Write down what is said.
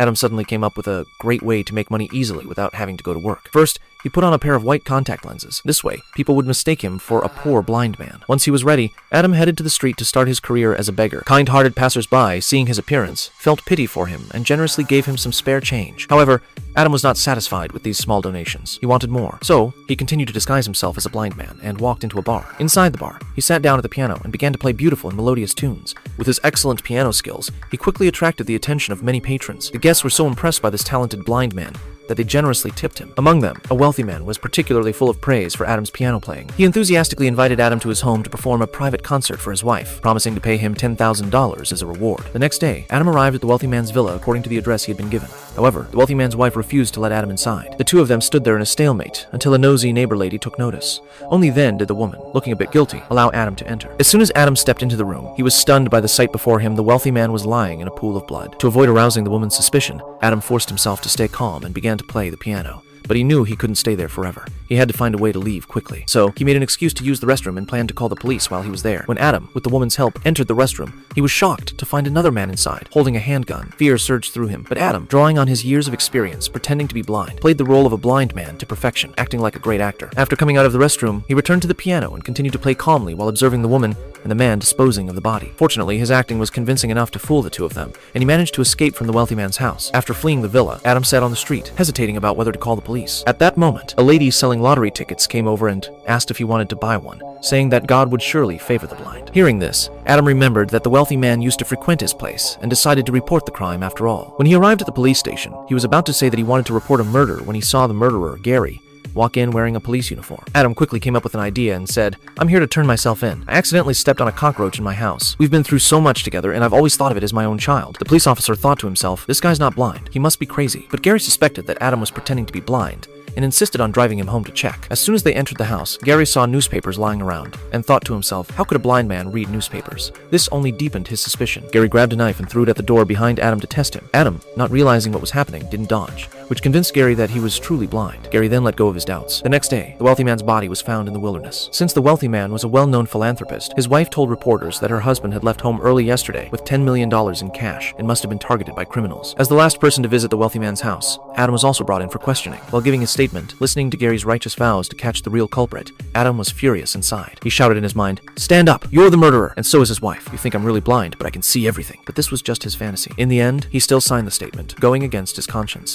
Adam suddenly came up with a great way to make money easily without having to go to work. First, he put on a pair of white contact lenses. This way, people would mistake him for a poor blind man. Once he was ready, Adam headed to the street to start his career as a beggar. Kind-hearted passers-by, seeing his appearance, felt pity for him and generously gave him some spare change. However, Adam was not satisfied with these small donations. He wanted more. So, he continued to disguise himself as a blind man and walked into a bar. Inside the bar, he sat down at the piano and began to play beautiful and melodious tunes. With his excellent piano skills, he quickly attracted the attention of many patrons. The guests were so impressed by this talented blind man that they generously tipped him. Among them, a wealthy man was particularly full of praise for Adam's piano playing. He enthusiastically invited Adam to his home to perform a private concert for his wife, promising to pay him $10,000 as a reward. The next day, Adam arrived at the wealthy man's villa according to the address he had been given. However, the wealthy man's wife refused to let Adam inside. The two of them stood there in a stalemate until a nosy neighbor lady took notice. Only then did the woman, looking a bit guilty, allow Adam to enter. As soon as Adam stepped into the room, he was stunned by the sight before him. The wealthy man was lying in a pool of blood. To avoid arousing the woman's suspicion, Adam forced himself to stay calm and began to play the piano. But he knew he couldn't stay there forever. He had to find a way to leave quickly. So, he made an excuse to use the restroom and planned to call the police while he was there. When Adam, with the woman's help, entered the restroom, he was shocked to find another man inside, holding a handgun. Fear surged through him, but Adam, drawing on his years of experience, pretending to be blind, played the role of a blind man to perfection, acting like a great actor. After coming out of the restroom, he returned to the piano and continued to play calmly while observing the woman and the man disposing of the body. Fortunately, his acting was convincing enough to fool the two of them, and he managed to escape from the wealthy man's house. After fleeing the villa, Adam sat on the street, hesitating about whether to call the police. At that moment, a lady selling lottery tickets came over and asked if he wanted to buy one, saying that God would surely favor the blind. Hearing this, Adam remembered that the wealthy man used to frequent his place and decided to report the crime after all. When he arrived at the police station, he was about to say that he wanted to report a murder when he saw the murderer, Gary, walk in wearing a police uniform. Adam quickly came up with an idea and said, "I'm here to turn myself in. I accidentally stepped on a cockroach in my house. We've been through so much together and I've always thought of it as my own child." The police officer thought to himself, this guy's not blind. He must be crazy. But Gary suspected that Adam was pretending to be blind and insisted on driving him home to check. As soon as they entered the house, Gary saw newspapers lying around and thought to himself, how could a blind man read newspapers? This only deepened his suspicion. Gary grabbed a knife and threw it at the door behind Adam to test him. Adam, not realizing what was happening, didn't dodge, which convinced Gary that he was truly blind. Gary then let go of his doubts. The next day, the wealthy man's body was found in the wilderness. Since the wealthy man was a well-known philanthropist, his wife told reporters that her husband had left home early yesterday with $10 million in cash and must have been targeted by criminals. As the last person to visit the wealthy man's house, Adam was also brought in for questioning. While giving his statement, listening to Gary's righteous vows to catch the real culprit, Adam was furious inside. He shouted in his mind, "Stand up! You're the murderer!" And so is his wife. "You think I'm really blind, but I can see everything." But this was just his fantasy. In the end, he still signed the statement, going against his conscience.